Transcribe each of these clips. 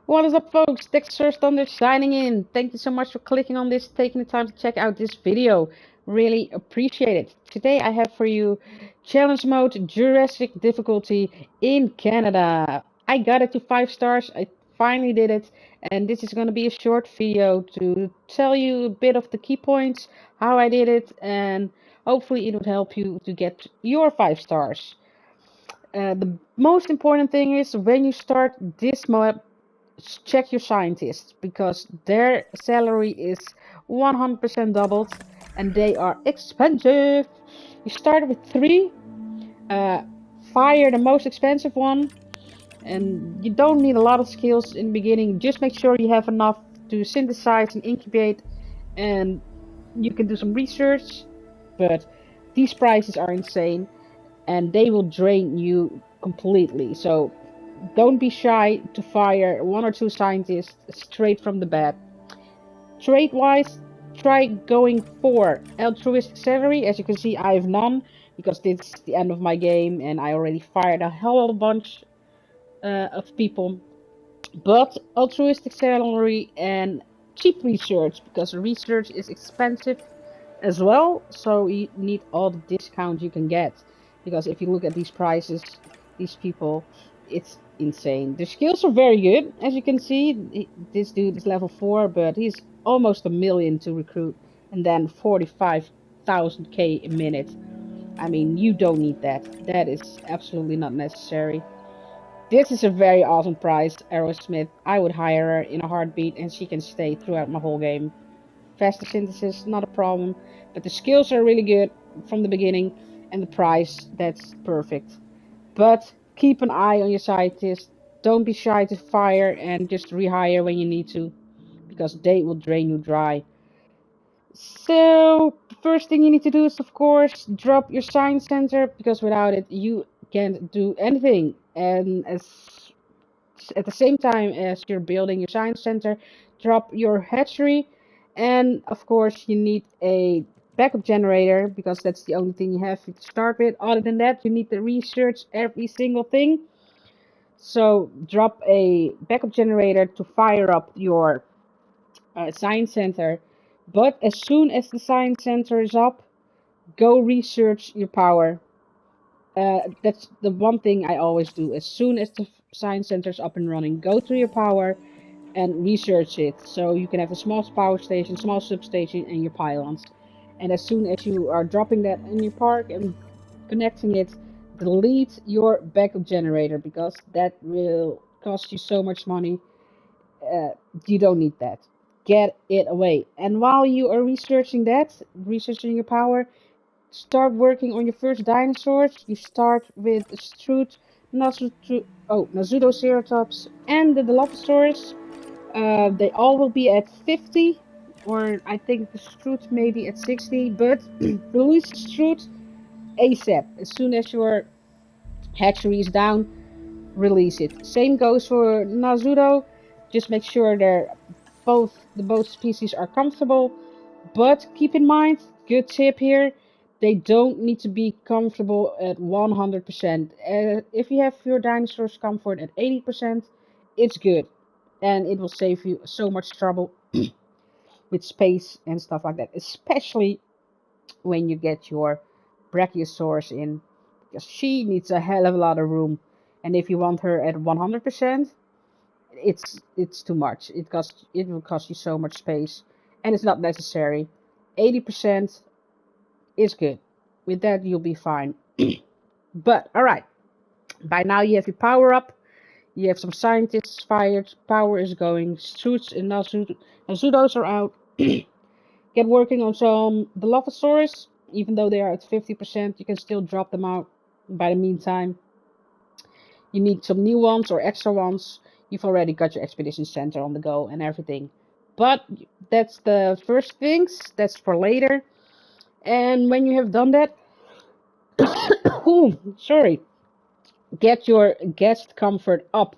What is up, folks? Dexter's Thunder signing in. Thank you so much for clicking on this, taking the time to check out this video. Really appreciate it. Today I have for you challenge mode Jurassic difficulty in Canada. I got it to 5 stars. I finally did it, and this is going to be a short video to tell you a bit of the key points, how I did it, and hopefully it would help you to get your 5 stars. The most important thing is when you start this mode, check your scientists because their salary is 100% doubled and they are expensive. You start with 3, uh, fire the most expensive one, and you don't need a lot of skills in the beginning. Just make sure you have enough to synthesize and incubate, and you can do some research. But these prices are insane and they will drain you completely. So don't be shy to fire 1 or 2 scientists straight from the bat. Trade wise, try going for altruistic salary. As you can see, I have none because this is the end of my game and I already fired a hell of a bunch of people. But altruistic salary and cheap research, because research is expensive as well, so you need all the discount you can get. Because if you look at these prices, these people, it's insane. The skills are very good. As you can see, this dude is level 4, but he's almost 1,000,000 to recruit, and then 45,000k a minute. I mean, you don't need that. That is absolutely not necessary. This is a very awesome price, Aerosmith. I would hire her in a heartbeat, and she can stay throughout my whole game. Faster synthesis, not a problem, but the skills are really good from the beginning, and the price, that's perfect. But keep an eye on your scientists. Don't be shy to fire and just rehire when you need to, because they will drain you dry. So the first thing you need to do is, of course, drop your science center, because without it you can't do anything. And at the same time as you're building your science center, drop your hatchery, and of course you need a backup generator, because that's the only thing you have to start with. Other than that, you need to research every single thing. So drop a backup generator to fire up your science center. But as soon as the science center is up, go research your power. That's the one thing I always do. As soon as the science center is up and running, go to your power and research it. So you can have a small power station, small substation, and your pylons. And as soon as you are dropping that in your park and connecting it, delete your backup generator, because that will cost you so much money. You don't need that. Get it away. And while you are researching that, researching your power, start working on your first dinosaurs. You start with Strut, Nazutoceratops, and the Dilophosaurus. They all will be at 50, or I think the Strut may be at 60, but release Strut ASAP. As soon as your hatchery is down, release it. Same goes for Nazuto. Just make sure both species are comfortable. But keep in mind, good tip here, they don't need to be comfortable at 100%. If you have your dinosaurs comfort at 80%, it's good. And it will save you so much trouble with space and stuff like that. Especially when you get your Brachiosaurus in. Because she needs a hell of a lot of room. And if you want her at 100%, it's too much. It will cost you so much space, and it's not necessary. 80% is good. With that, you'll be fine. But alright, by now you have your power up. You have some scientists fired. Power is going. Suits and Nazutos are out. Get working on some Dilophosaurus. Even though they are at 50%, you can still drop them out. By the meantime, you need some new ones or extra ones. You've already got your expedition center on the go and everything. But that's the first things. That's for later. And when you have done that, sorry, get your guest comfort up.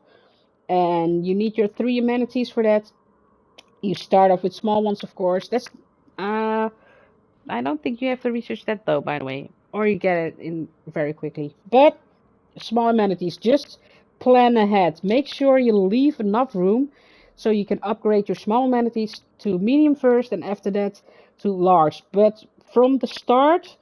And you need your 3 amenities for that. You start off with small ones, of course. I don't think you have to research that though, by the way. Or you get it in very quickly. But small amenities, just plan ahead. Make sure you leave enough room so you can upgrade your small amenities to medium first and after that to large. But from the start,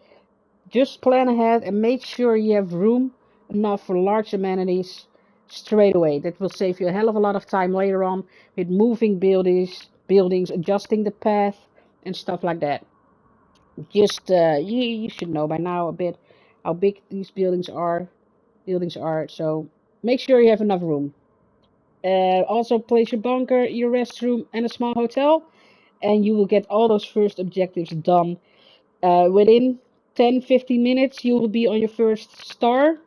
just plan ahead and make sure you have room enough for large amenities straight away. That will save you a hell of a lot of time later on with moving buildings, adjusting the path and stuff like that. Just you should know by now a bit how big these buildings are, so make sure you have enough room. Also place your bunker, your restroom and a small hotel, and you will get all those first objectives done. Within 10-15 minutes you will be on your first star.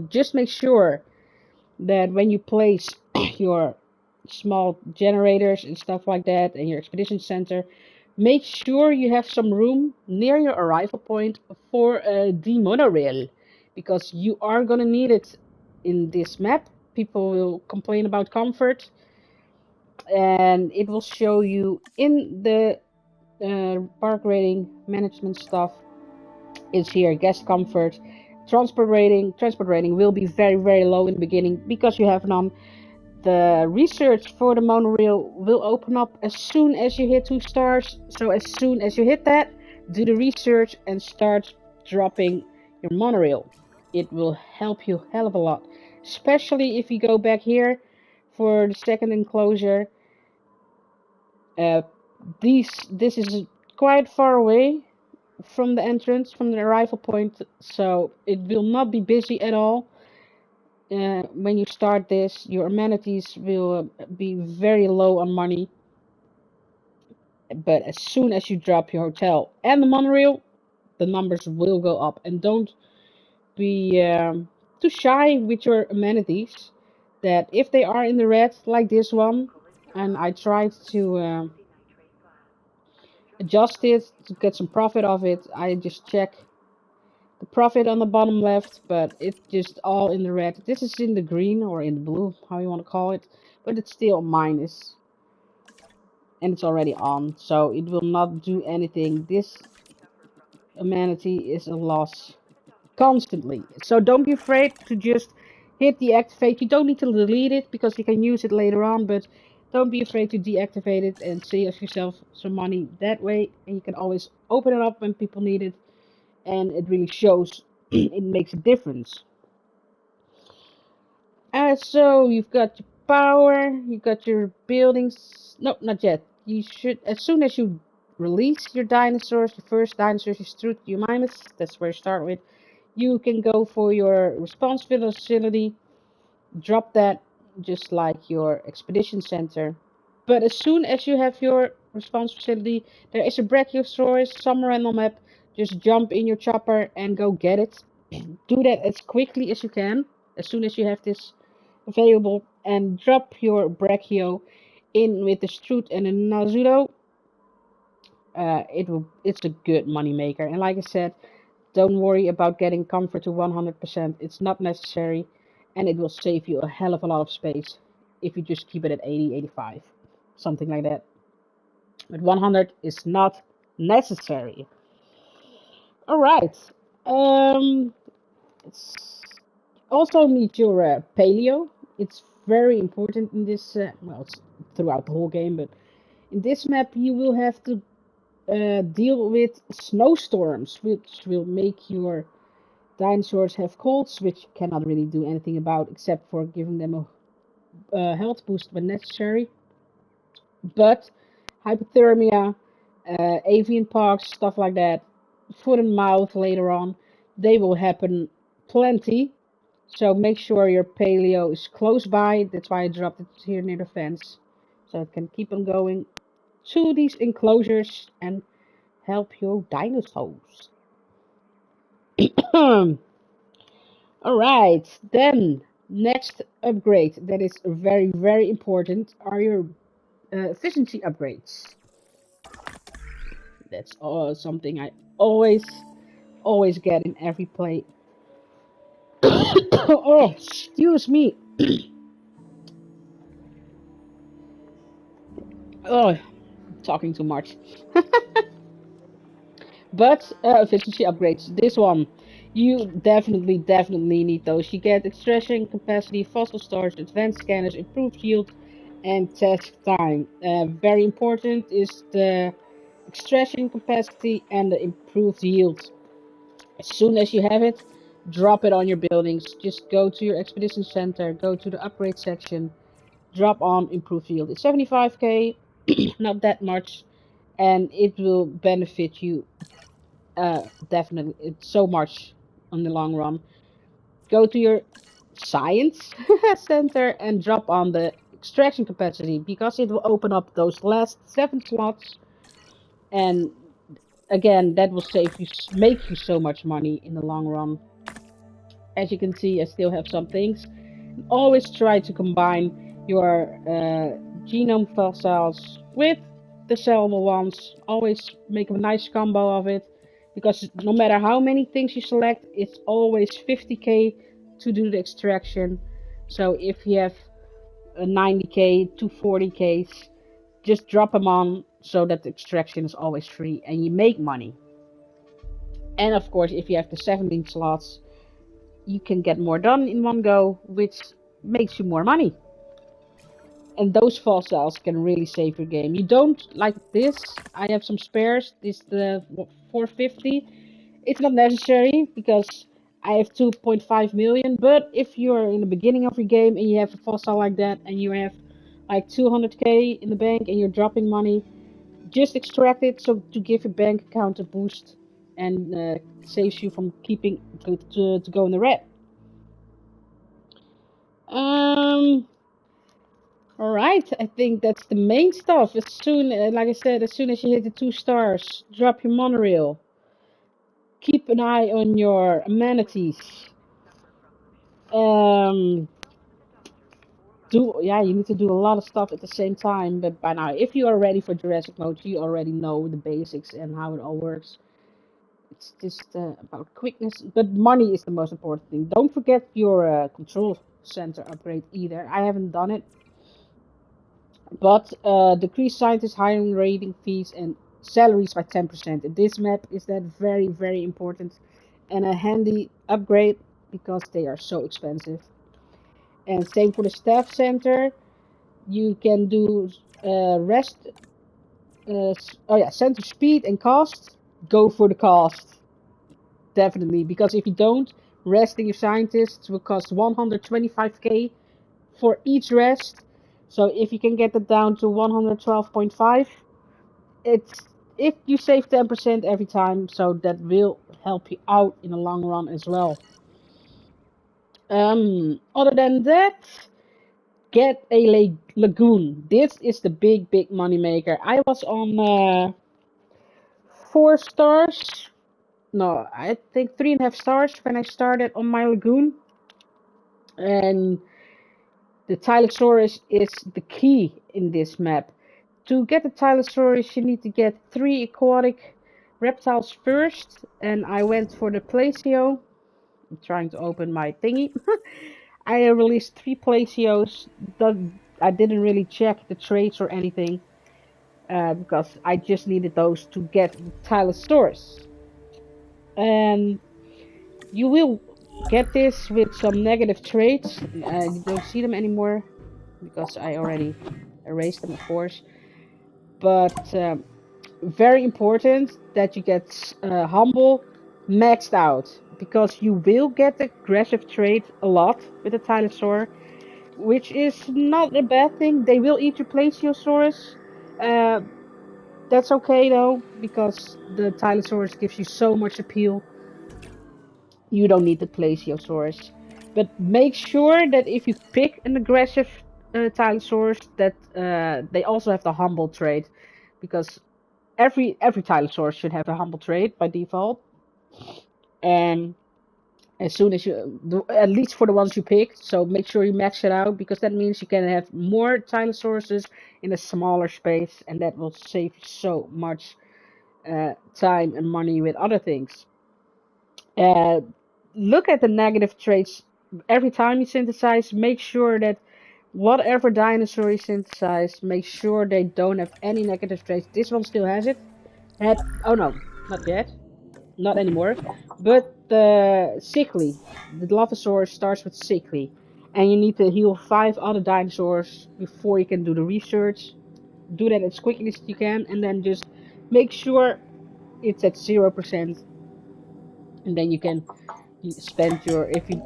Just make sure that when you place your small generators and stuff like that and your expedition center, make sure you have some room near your arrival point for the monorail, because you are going to need it in this map. People will complain about comfort, and it will show you in the park rating management stuff. It's here, guest comfort. Transport rating will be very, very low in the beginning because you have none. The research for the monorail will open up as soon as you hit 2 stars. So as soon as you hit that, do the research and start dropping your monorail. It will help you a hell of a lot. Especially if you go back here for the second enclosure. This is quite far away from the entrance, from the arrival point. So it will not be busy at all. When you start this, your amenities will be very low on money. But as soon as you drop your hotel and the monorail, the numbers will go up. And don't be too shy with your amenities. That if they are in the red, like this one, and I tried to adjust it to get some profit of it, I just check the profit on the bottom left, but it's just all in the red. This is in the green or in the blue, how you want to call it, but it's still minus, and it's already on, so it will not do anything. This amenity is a loss constantly, so don't be afraid to just hit deactivate. You don't need to delete it because you can use it later on, but don't be afraid to deactivate it and save yourself some money that way, and you can always open it up when people need it, and it really shows. It makes a difference. So you've got your power, you've got your buildings. No, not yet. You should, as soon as you release your dinosaurs, your first dinosaurs, your Strut, your Mimus, that's where you start with, you can go for your response facility, drop that just like your expedition center. But as soon as you have your response facility, there is a Brachiosaurus somewhere on the map. Just jump in your chopper and go get it. Do that as quickly as you can, as soon as you have this available, and drop your Brachio in with the Strut and the Nazuto. It's a good money maker, and like I said, don't worry about getting comfort to 100%. It's not necessary, and it will save you a hell of a lot of space if you just keep it at 80, 85, something like that. But 100 is not necessary. All right. It's also need your paleo. It's very important in this. Well, it's throughout the whole game, but in this map you will have to deal with snowstorms, which will make your dinosaurs have colds, which you cannot really do anything about except for giving them a health boost when necessary. But hypothermia, avian pox, stuff like that, foot and mouth later on, they will happen plenty. So make sure your paleo is close by. That's why I dropped it here near the fence, so it can keep on going to these enclosures and help your dinosaurs. Alright, then next upgrade that is very, very important are your efficiency upgrades. That's something I always get in every play. Oh, excuse me. Oh, talking too much. But efficiency upgrades. This one, You definitely need those. You get extraction capacity, fossil storage, advanced scanners, improved yield, and task time. Very important is the extraction capacity and the improved yield. As soon as you have it, drop it on your buildings. Just go to your expedition center, go to the upgrade section, drop on improved yield. It's 75k, not that much, and it will benefit you definitely. It's so much on the long run. Go to your science center and drop on the extraction capacity because it will open up those last 7 slots, and again that will make you so much money in the long run. As you can see, I still have some things. Always try to combine your genome fossils with the sellable ones. Always make a nice combo of it, because no matter how many things you select, it's always 50k to do the extraction. So if you have a 90k to 40k's, just drop them on so that the extraction is always free and you make money. And of course, if you have the 17 slots, you can get more done in one go, which makes you more money. And those fossils can really save your game. You don't like this. I have some spares. This the 450. It's not necessary because I have 2.5 million. But if you're in the beginning of your game and you have a fossil like that and you have like 200k in the bank and you're dropping money, just extract it so to give your bank account a boost and saves you from keeping to go in the red. All right, I think that's the main stuff. As soon, like I said, as soon as you hit the 2 stars, drop your monorail. Keep an eye on your amenities. You need to do a lot of stuff at the same time. But by now, if you are ready for Jurassic mode, you already know the basics and how it all works. It's just about quickness, but money is the most important thing. Don't forget your control center upgrade either. I haven't done it. But decrease scientist hiring rating fees and salaries by 10%. In this map is that very important and a handy upgrade because they are so expensive. And same for the staff center. You can do center speed and cost. Go for the cost. Definitely, because if you don't, resting your scientists will cost 125k for each rest. So if you can get it down to 112.5, it's if you save 10% every time, so that will help you out in the long run as well. Other than that, get a lagoon. This is the big money maker. I was on 4 stars. No, I think 3.5 stars when I started on my lagoon. And the Tylosaurus is the key in this map. To get the Tylosaurus, you need to get 3 aquatic reptiles first, and I went for the Plesio. I'm trying to open my thingy. I released 3 Plesios. I didn't really check the traits or anything, because I just needed those to get the Tylosaurus. And you will get this with some negative traits. You don't see them anymore because I already erased them, of course. But very important that you get humble maxed out, because you will get the aggressive trait a lot with the Tylosaur, which is not a bad thing. They will eat your Plesiosaurus. That's okay though, because the Tylosaurus gives you so much appeal. You don't need the Plesiosaurus. But make sure that if you pick an aggressive Tylosaurus, that they also have the humble trait, because every Tylosaurus should have a humble trait by default. And as soon as you, at least for the ones you pick, so make sure you max it out, because that means you can have more Tylosauruses in a smaller space, and that will save you so much time and money with other things. Look at the negative traits every time you synthesize. Make sure that whatever dinosaur you synthesize, make sure they don't have any negative traits. This one still has it. Oh no, not yet. Not anymore. But the sickly. The Dilophosaurus starts with sickly, and you need to heal 5 other dinosaurs before you can do the research. Do that as quickly as you can, and then just make sure it's at 0%, and then you can spend your, if you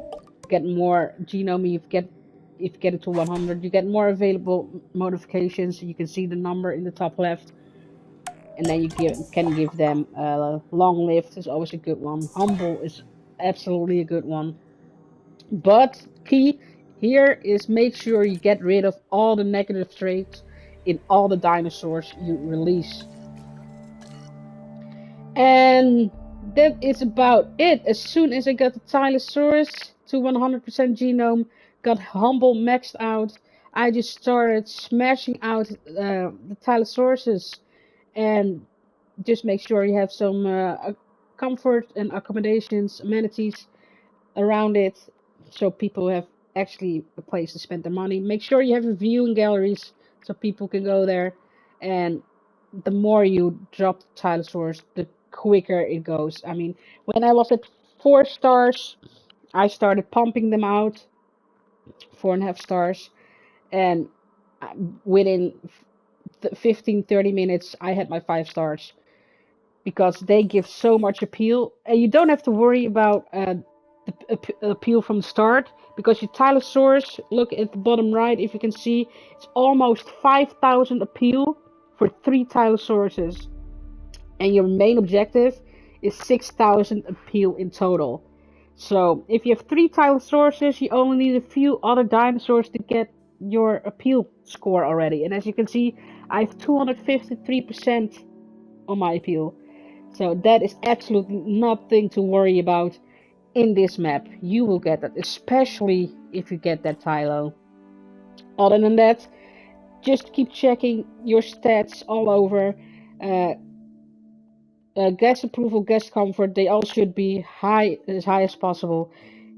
get more genome, if you get it to 100, you get more available modifications. You can see the number in the top left, and then you can give them long lived is always a good one. Humble is absolutely a good one. But key here is make sure you get rid of all the negative traits in all the dinosaurs you release. And that is about it. As soon as I got the Tylosaurus to 100% genome, got Humble maxed out, I just started smashing out the Tylosauruses, and just make sure you have some comfort and accommodations, amenities around it, so people have actually a place to spend their money. Make sure you have viewing galleries so people can go there, and the more you drop the Tylosaurus, the quicker it goes. I mean, when I was at 4 stars, I started pumping them out, 4.5 stars, and within 15-30 minutes, I had my 5 stars, because they give so much appeal, and you don't have to worry about the appeal from the start, because your Tylosaurus, look at the bottom right, if you can see, it's almost 5,000 appeal for 3 Tylosauruses, and your main objective is 6,000 appeal in total. So if you have 3 Tylosauruses, you only need a few other dinosaurs to get your appeal score already, and as you can see, I have 253% on my appeal. So that is absolutely nothing to worry about in this map. You will get that, especially if you get that Tylo. Other than that, just keep checking your stats all over. Guest approval, guest comfort, they all should be high as possible.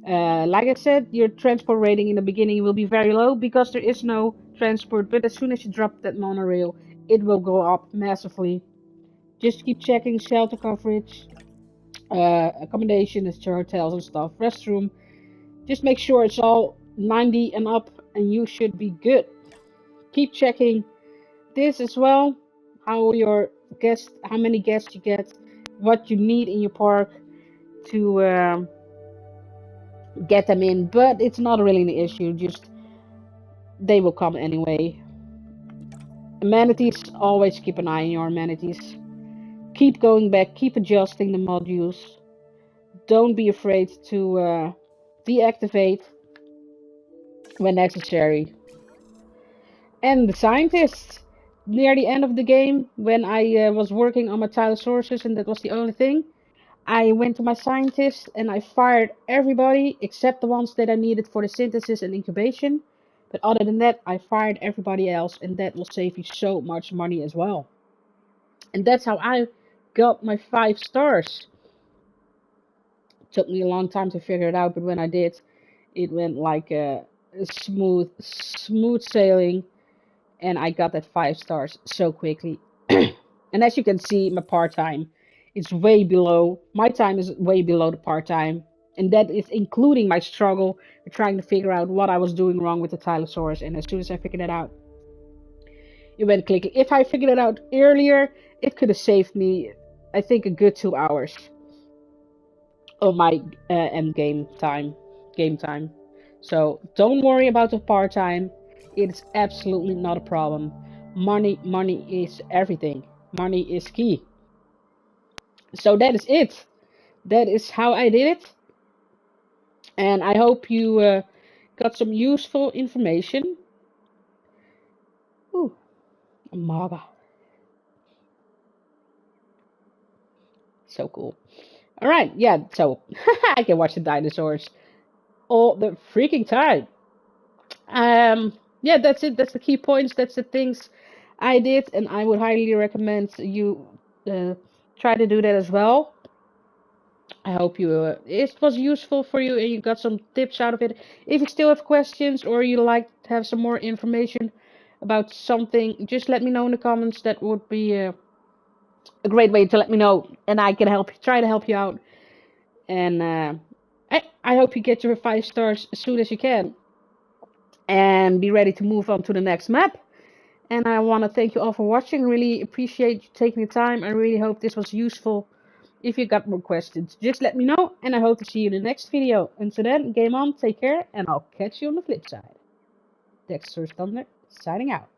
Like I said, your transport rating in the beginning will be very low because there is no transport, but as soon as you drop that monorail, it will go up massively. Just keep checking shelter coverage, accommodation at your hotels and stuff, restroom. Just make sure it's all 90 and up, and you should be good. Keep checking this as well, how many guests you get, what you need in your park to get them in. But it's not really an issue. Just they will come anyway. Amenities, always keep an eye on your amenities. Keep going back, keep adjusting the modules. Don't be afraid to deactivate when necessary. And the scientists, near the end of the game, when I was working on my Tylosauruses and that was the only thing, I went to my scientists and I fired everybody except the ones that I needed for the synthesis and incubation. But other than that, I fired everybody else, and that will save you so much money as well. And that's how I got my 5 stars. It took me a long time to figure it out, but when I did, it went like a smooth sailing, and I got that 5 stars so quickly. And as you can see, my part-time is way below, my time is way below the part-time, and that is including my struggle with trying to figure out what I was doing wrong with the Tylosaurus. And as soon as I figured it out, it went clicking. If I figured it out earlier, it could have saved me, I think, a good 2 hours of my end game time. So don't worry about the part-time. It's absolutely not a problem. Money is everything. Money is key. So that is it. That is how I did it. And I hope you got some useful information. Ooh, a manga. So cool. Alright, yeah, so I can watch the dinosaurs all the freaking time. Yeah, that's it. That's the key points. That's the things I did, and I would highly recommend you try to do that as well. I hope it was useful for you and you got some tips out of it. If you still have questions or you like to have some more information about something, just let me know in the comments. That would be a great way to let me know, and I can try to help you out. And I hope you get your 5 stars as soon as you can. And be ready to move on to the next map. And I want to thank you all for watching. Really appreciate you taking the time. I really hope this was useful. If you got more questions, just let me know. And I hope to see you in the next video. Until then, game on, take care, and I'll catch you on the flip side. Dexter's Thunder, signing out.